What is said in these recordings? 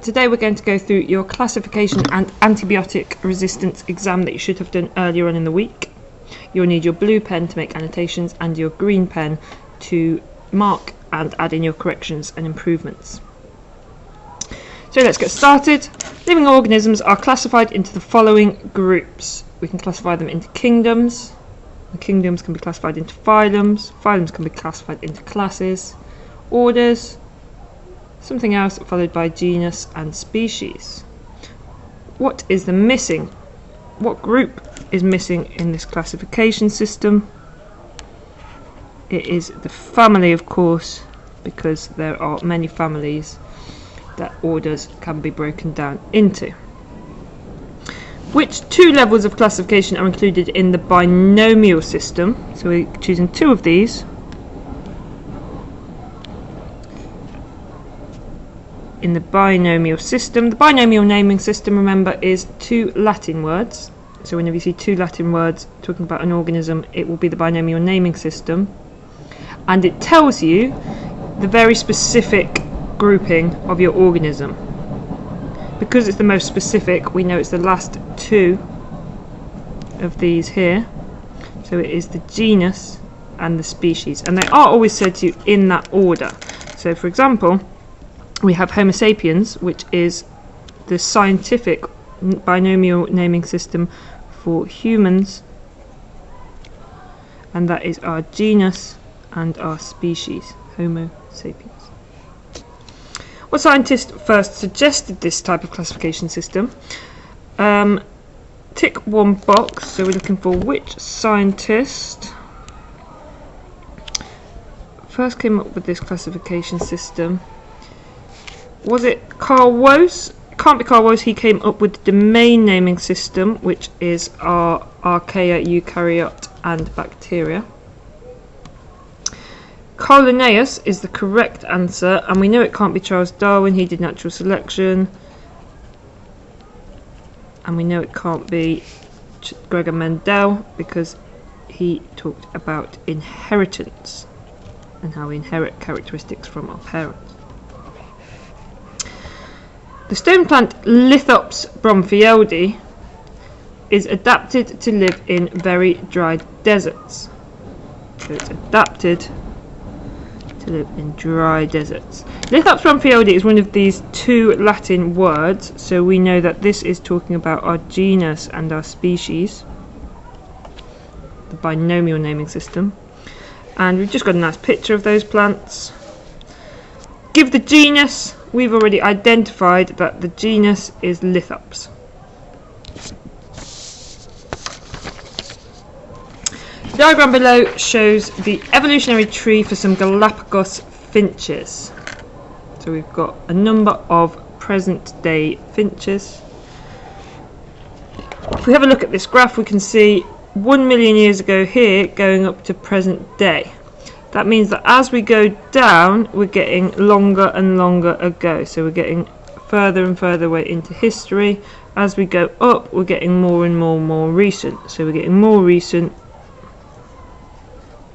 Today we're going to go through your classification and antibiotic resistance exam that you should have done earlier on in the week. You'll need your blue pen to make annotations and your green pen to mark and add in your corrections and improvements. So let's get started. Living organisms are classified into the following groups. We can classify them into kingdoms. The kingdoms can be classified into phylums. Phylums can be classified into classes, orders, something else followed by genus and species. What is the missing? What group is missing in this classification system? It is the family, of course, because there are many families that orders can be broken down into. Which two levels of classification are included in the binomial system? So we're choosing two of these. In the binomial system, the binomial naming system, remember, is two Latin words. So whenever you see two Latin words talking about an organism, it will be the binomial naming system. And it tells you the very specific grouping of your organism. Because it's the most specific, we know it's the last two of these here. So it is the genus and the species. And they are always said to you in that order. So for example, we have Homo sapiens, which is the scientific binomial naming system for humans. And that is our genus and our species, Homo sapiens. What scientist first suggested this type of classification system? Tick one box, so we're looking for which scientist first came up with this classification system. Was it Carl Woese? It can't be Carl Woese. He came up with the domain naming system, which is our archaea, eukaryote and bacteria. Carl Linnaeus is the correct answer, and we know it can't be Charles Darwin. He did natural selection. And we know it can't be Gregor Mendel because he talked about inheritance and how we inherit characteristics from our parents. The stone plant Lithops bromfieldi is adapted to live in very dry deserts. So it's adapted to live in dry deserts. Lithops bromfieldi is one of these two Latin words, so we know that this is talking about our genus and our species, the binomial naming system. And we've just got a nice picture of those plants. Give the genus. We've already identified that the genus is Lithops. The diagram below shows the evolutionary tree for some Galapagos finches. So we've got a number of present day finches. If we have a look at this graph, we can see 1 million years ago here going up to present day. That means that as we go down, we're getting longer and longer ago. So we're getting further and further away into history. As we go up, we're getting more and more recent. So we're getting more recent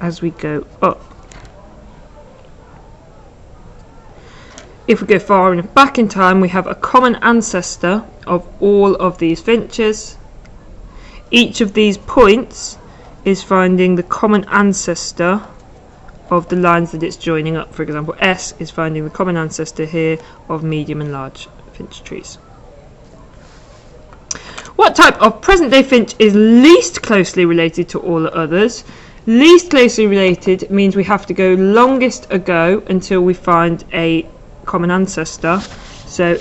as we go up. If we go far enough back in time, we have a common ancestor of all of these finches. Each of these points is finding the common ancestor of the lines that it's joining up. For example, S is finding the common ancestor here of medium and large finch trees. What type of present day finch is least closely related to all the others? Least closely related means we have to go longest ago until we find a common ancestor. So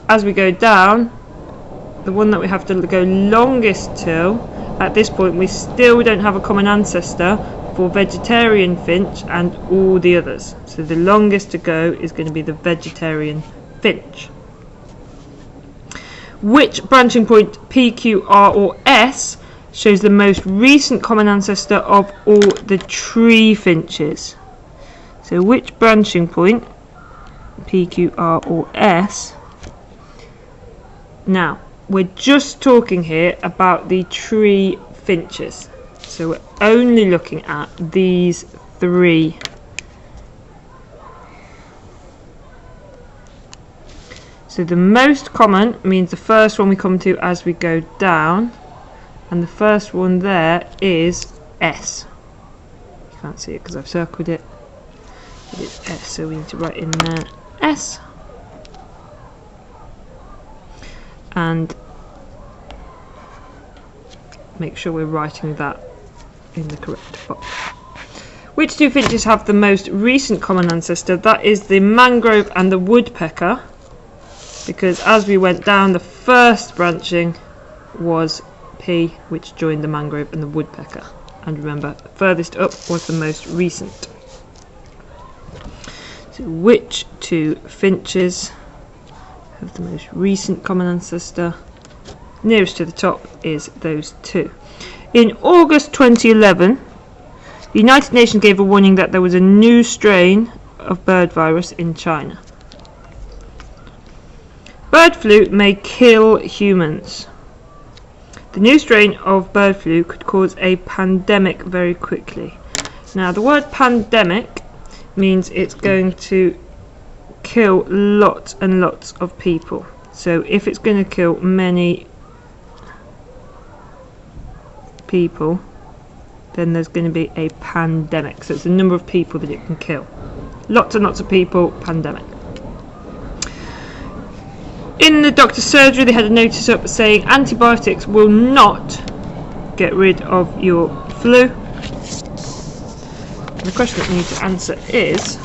as we go down, the one that we have to go longest till, at this point we still don't have a common ancestor for vegetarian finch and all the others. So the longest to go is going to be the vegetarian finch. Which branching point P, Q, R or S shows the most recent common ancestor of all the tree finches? So which branching point P, Q, R or S? Now we're just talking here about the tree finches. So we're only looking at these three So the most common means the first one we come to as we go down, and the first one there is S. You can't see it because I've circled it. It is S, so we need to write in there S. And make sure we're writing that in the correct box. Which two finches have the most recent common ancestor? That is the mangrove and the woodpecker, because as we went down, the first branching was P, which joined the mangrove and the woodpecker. And remember, furthest up was the most recent. So which two finches have the most recent common ancestor? Nearest to the top is those two. In August 2011, the United Nations gave a warning that there was a new strain of bird virus in China. Bird flu may kill humans. The new strain of bird flu could cause a pandemic very quickly. Now, the word pandemic means it's going to kill lots and lots of people. So if it's going to kill many people, then there's going to be a pandemic. So it's the number of people that it can kill. Lots and lots of people, pandemic. In the doctor's surgery, they had a notice up saying antibiotics will not get rid of your flu. And the question that we need to answer is,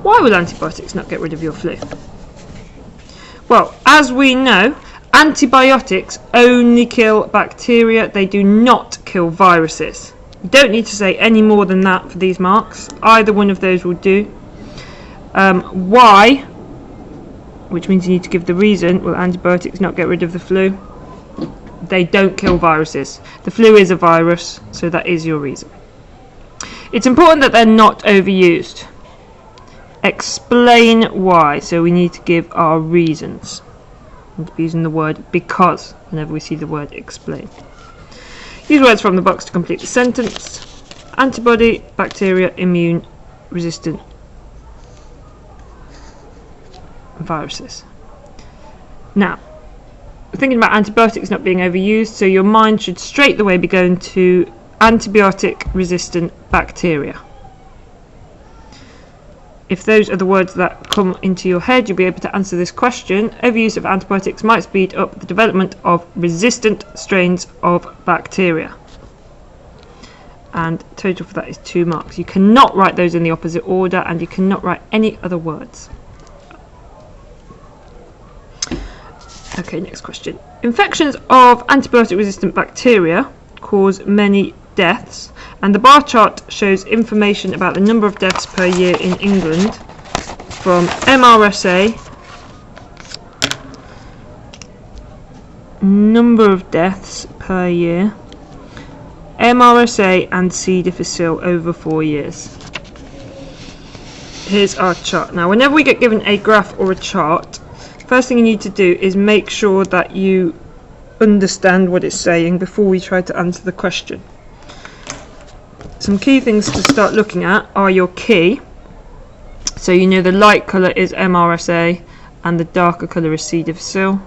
why will antibiotics not get rid of your flu? Well, as we know, antibiotics only kill bacteria, they do not kill viruses. You don't need to say any more than that for these marks. Either one of those will do. Why, which means you need to give the reason, will antibiotics not get rid of the flu? They don't kill viruses. The flu is a virus, so that is your reason. It's important that they're not overused. Explain why. So we need to give our reasons. And using the word because whenever we see the word explain. Use words from the box to complete the sentence. Antibody, bacteria, immune, resistant, viruses. Now, we're thinking about antibiotics not being overused, so your mind should straight away be going to antibiotic resistant bacteria. If those are the words that come into your head, you'll be able to answer this question. Overuse of antibiotics might speed up the development of resistant strains of bacteria. And total for that is 2 marks. You cannot write those in the opposite order, and you cannot write any other words. Okay, next question. Infections of antibiotic resistant bacteria cause many deaths, and the bar chart shows information about the number of deaths per year in England from MRSA, number of deaths per year, MRSA and C. difficile over 4 years. Here's our chart. Now, whenever we get given a graph or a chart, first thing you need to do is make sure that you understand what it's saying before we try to answer the question. Some key things to start looking at are your key. So you know the light colour is MRSA and the darker colour is C. difficile.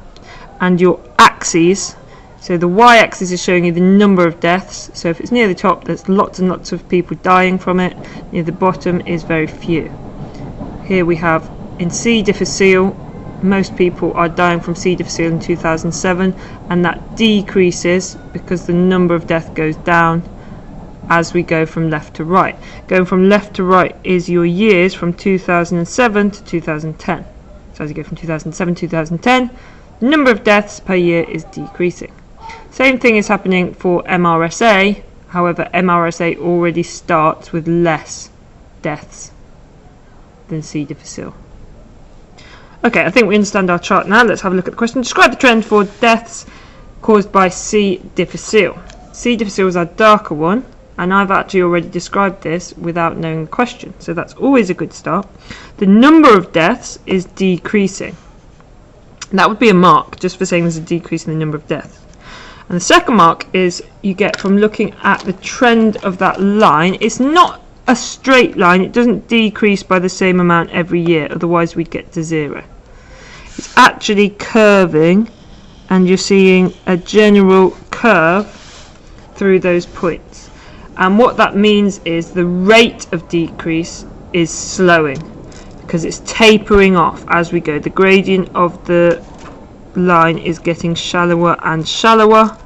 And your axes. So the y-axis is showing you the number of deaths. So if it's near the top, there's lots and lots of people dying from it. Near the bottom is very few. Here we have in C. difficile, most people are dying from C. difficile in 2007, and that decreases because the number of deaths goes down as we go from left to right. Going from left to right is your years from 2007 to 2010. So as you go from 2007 to 2010, the number of deaths per year is decreasing. Same thing is happening for MRSA, however MRSA already starts with less deaths than C. difficile. Okay, I think we understand our chart now. Let's have a look at the question. Describe the trend for deaths caused by C. difficile. C. difficile is our darker one, and I've actually already described this without knowing the question, so that's always a good start. The number of deaths is decreasing. That would be a mark just for saying there's a decrease in the number of deaths. And the second mark is you get from looking at the trend of that line. It's not a straight line, it doesn't decrease by the same amount every year, otherwise we'd get to 0. It's actually curving, and you're seeing a general curve through those points. And what that means is the rate of decrease is slowing, because it's tapering off as we go. The gradient of the line is getting shallower and shallower.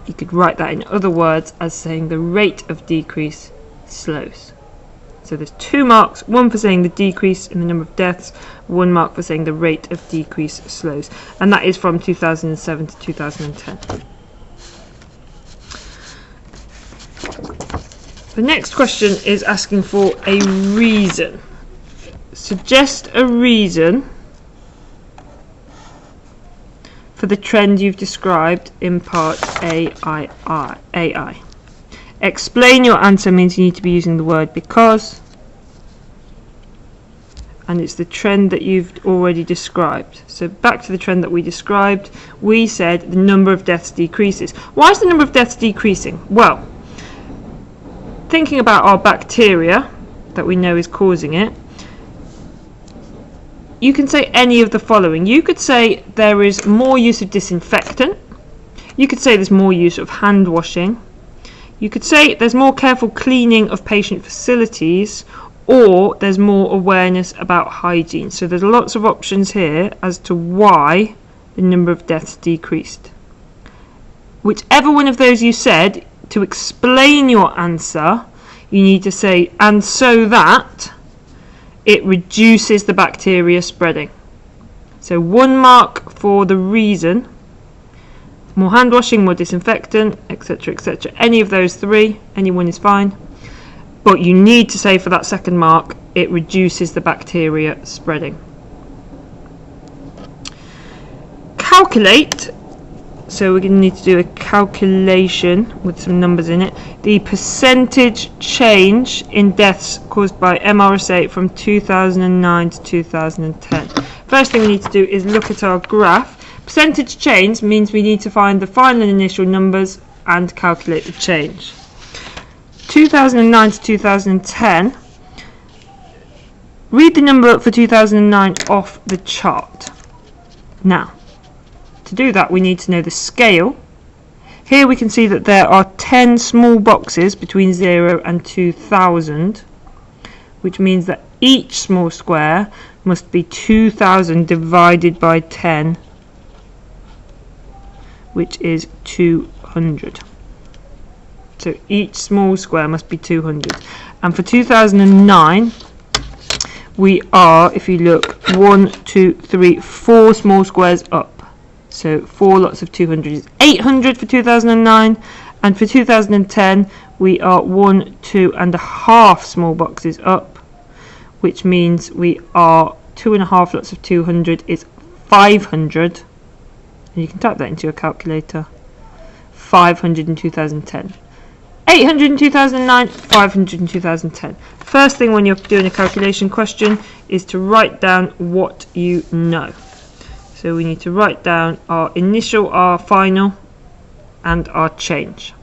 You could write that in other words as saying the rate of decrease slows. So there's 2 marks, one for saying the decrease in the number of deaths, 1 mark for saying the rate of decrease slows. And that is from 2007 to 2010. The next question is asking for a reason. Suggest a reason for the trend you've described in part AI. Explain your answer means you need to be using the word because, and it's the trend that you've already described. So back to the trend that we described, we said the number of deaths decreases. Why is the number of deaths decreasing? Well, thinking about our bacteria that we know is causing it, you can say any of the following. You could say there is more use of disinfectant. You could say there's more use of hand washing. You could say there's more careful cleaning of patient facilities, or there's more awareness about hygiene. So there's lots of options here as to why the number of deaths decreased. Whichever one of those you said, to explain your answer, you need to say, and so that it reduces the bacteria spreading. So 1 mark for the reason, more hand washing, more disinfectant, etc., etc. Any of those 3, any one is fine. But you need to say for that 2nd mark, it reduces the bacteria spreading. Calculate. So we're going to need to do a calculation with some numbers in it. The percentage change in deaths caused by MRSA from 2009 to 2010. First thing we need to do is look at our graph. Percentage change means we need to find the final and initial numbers and calculate the change. 2009 to 2010. Read the number for 2009 off the chart. Now, to do that, we need to know the scale. Here we can see that there are 10 small boxes between 0 and 2000, which means that each small square must be 2000 divided by 10, which is 200. So each small square must be 200. And for 2009, we are, if you look, 1, 2, 3, 4 small squares up. So 4 lots of 200 is 800 for 2009, and for 2010 we are 1, 2 and a half small boxes up, which means we are 2.5 lots of 200 is 500, and you can type that into your calculator. 500 in 2010, 800 in 2009, 500 in 2010. First thing when you're doing a calculation question is to write down what you know. So we need to write down our initial, our final, and our change.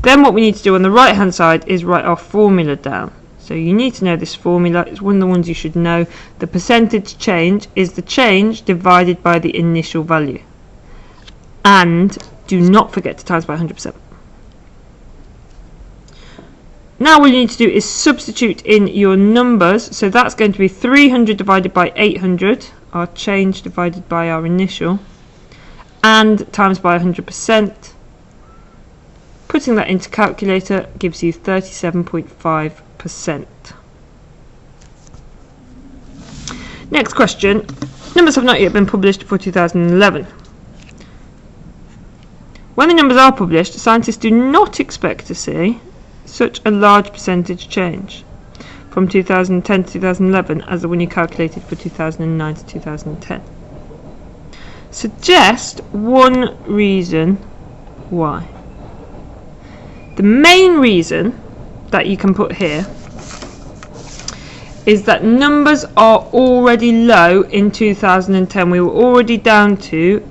Then what we need to do on the right hand side is write our formula down. So you need to know this formula. It's one of the ones you should know. The percentage change is the change divided by the initial value. And do not forget to times by 100%. Now what you need to do is substitute in your numbers. So that's going to be 300 divided by 800, our change divided by our initial, and times by 100%. Putting that into calculator gives you 37.5%. Next question. Numbers have not yet been published for 2011. When the numbers are published, scientists do not expect to see such a large percentage change from 2010 to 2011 as the one you calculated for 2009 to 2010. Suggest one reason why. The main reason that you can put here is that numbers are already low in 2010. We were already down to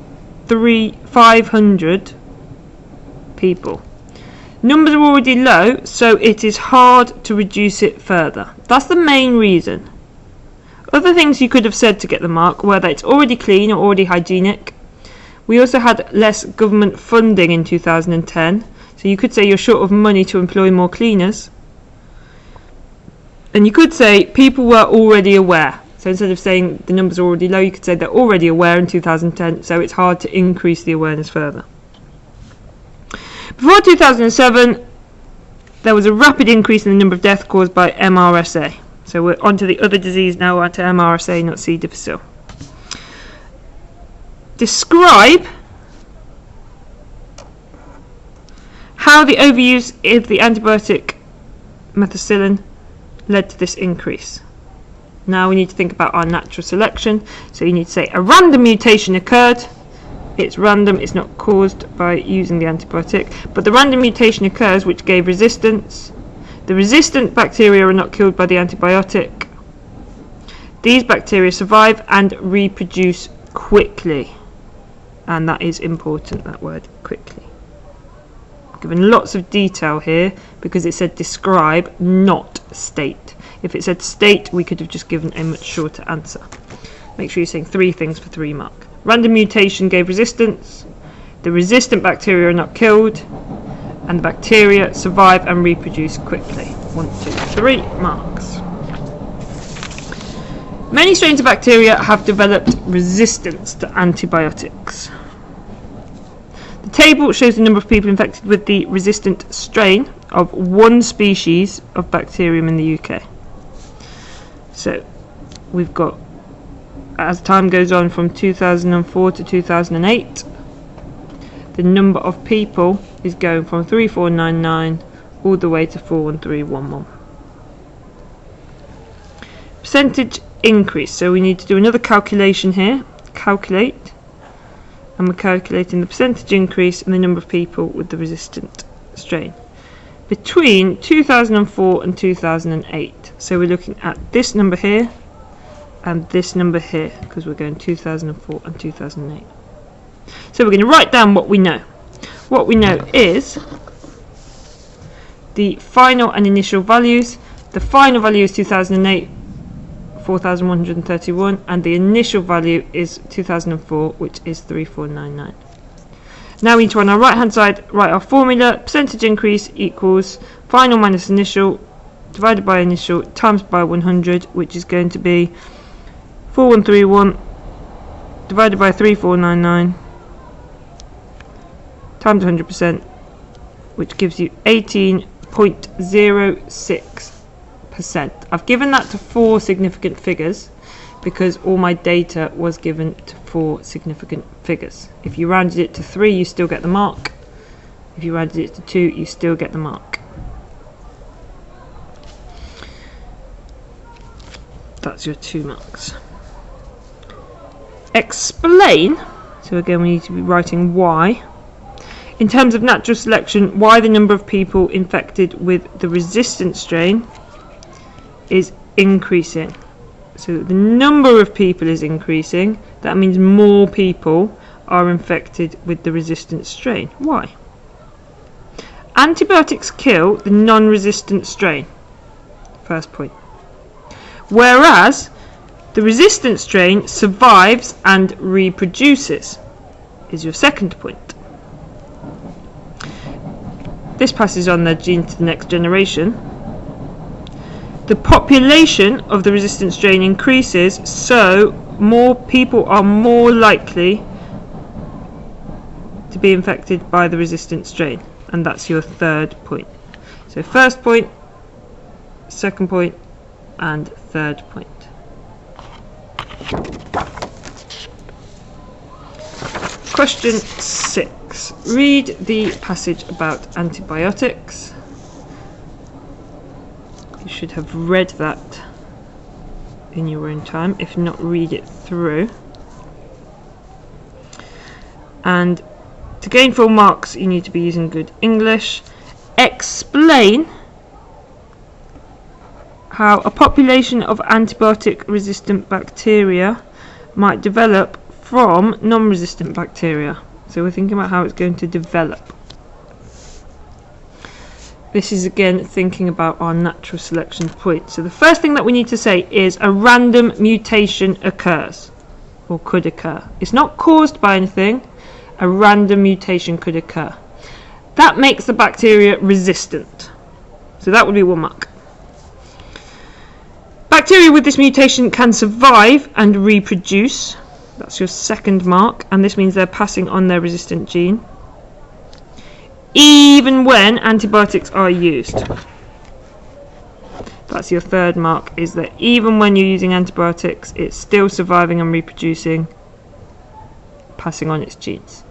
500 people. Numbers are already low, so it is hard to reduce it further. That's the main reason. Other things you could have said to get the mark were that it's already clean or already hygienic. We also had less government funding in 2010, so you could say you're short of money to employ more cleaners. And you could say people were already aware. So instead of saying the numbers are already low, you could say they're already aware in 2010, so it's hard to increase the awareness further. Before 2007, there was a rapid increase in the number of deaths caused by MRSA. So we're on to the other disease now, we're on to MRSA, not C. difficile. Describe how the overuse of the antibiotic methicillin led to this increase. Now we need to think about our natural selection. So you need to say a random mutation occurred. It's random, it's not caused by using the antibiotic, but the random mutation occurs which gave resistance. The resistant bacteria are not killed by the antibiotic. These bacteria survive and reproduce quickly. And that is important, that word, quickly. Given lots of detail here because it said describe, not state. If it said state, we could have just given a much shorter answer. Make sure you're saying 3 things for 3 mark. Random mutation gave resistance, the resistant bacteria are not killed, and the bacteria survive and reproduce quickly. 1, 2, 3 marks. Many strains of bacteria have developed resistance to antibiotics. The table shows the number of people infected with the resistant strain of one species of bacterium in the UK. So we've got, as time goes on from 2004 to 2008, the number of people is going from 3499 all the way to 41311. Percentage increase, so we need to do another calculation here. Calculate, and we're calculating the percentage increase in the number of people with the resistant strain between 2004 and 2008. So we're looking at this number here and this number here because we're going 2004 and 2008. So we're going to write down what we know. What we know is the final and initial values. The final value is 2008, 4,131, and the initial value is 2004, which is 3499. Now we need to, on our right hand side, write our formula. Percentage increase equals final minus initial divided by initial times by 100, which is going to be 4131 divided by 3499 times 100%, which gives you 18.06%. I've given that to 4 significant figures because all my data was given to 4 significant figures. If you rounded it to 3, you still get the mark. If you rounded it to 2, you still get the mark. That's your 2 marks. Explain, so again we need to be writing why. In terms of natural selection, why the number of people infected with the resistant strain is increasing. So the number of people is increasing. That means more people are infected with the resistant strain. Why? Antibiotics kill the non-resistant strain. First point. Whereas the resistant strain survives and reproduces is your second point. This passes on their gene to the next generation. The population of the resistant strain increases, so more people are more likely to be infected by the resistant strain, and that's your third point. So first point, second point, and third point. Question 6. Read the passage about antibiotics. You should have read that in your own time. If not, read it through. And to gain full marks, you need to be using good English. Explain how a population of antibiotic-resistant bacteria might develop from non-resistant bacteria. So we're thinking about how it's going to develop. this is again thinking about our natural selection point. So the first thing that we need to say is a random mutation occurs or could occur. It's not caused by anything. A random mutation could occur. That makes the bacteria resistant. So that would be 1 mark. Bacteria with this mutation can survive and reproduce. That's your 2nd mark, and this means they're passing on their resistant gene even when antibiotics are used. That's your 3rd mark, is that even when you're using antibiotics, it's still surviving and reproducing, passing on its genes.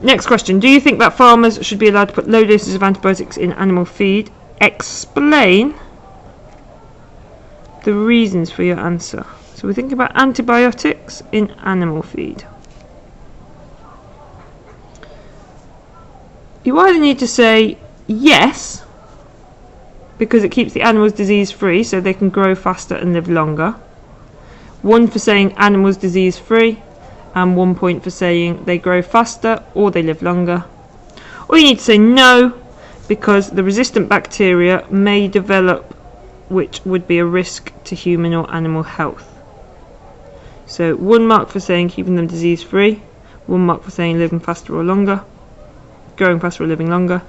Next question. Do you think that farmers should be allowed to put low doses of antibiotics in animal feed? Explain the reasons for your answer. So we're thinking about antibiotics in animal feed. You either need to say yes, because it keeps the animals disease free so they can grow faster and live longer. 1 for saying animals disease free, and 1 point for saying they grow faster or they live longer. Or you need to say no, because the resistant bacteria may develop, which would be a risk to human or animal health. So 1 mark for saying keeping them disease free, 1 mark for saying living faster or longer, growing faster or living longer,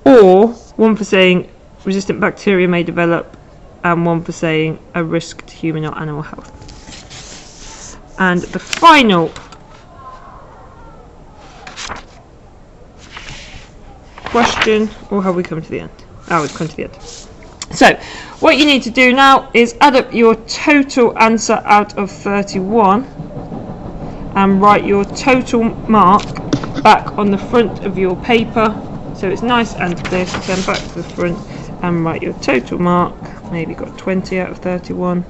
or 1 for saying resistant bacteria may develop, and 1 for saying a risk to human or animal health. And the final question, or have we come to the end? Oh, we've come to the end. So what you need to do now is add up your total answer out of 31 and write your total mark back on the front of your paper, so it's nice and clear. So then back to the front and write your total mark. Maybe got 20 out of 31,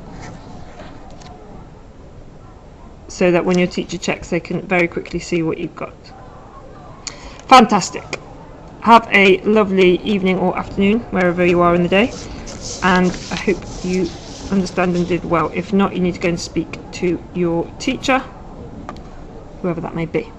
so that when your teacher checks they can very quickly see what you've got. Fantastic. Have a lovely evening or afternoon wherever you are in the day, and I hope you understand and did well. If not, you need to go and speak to your teacher, whoever that may be.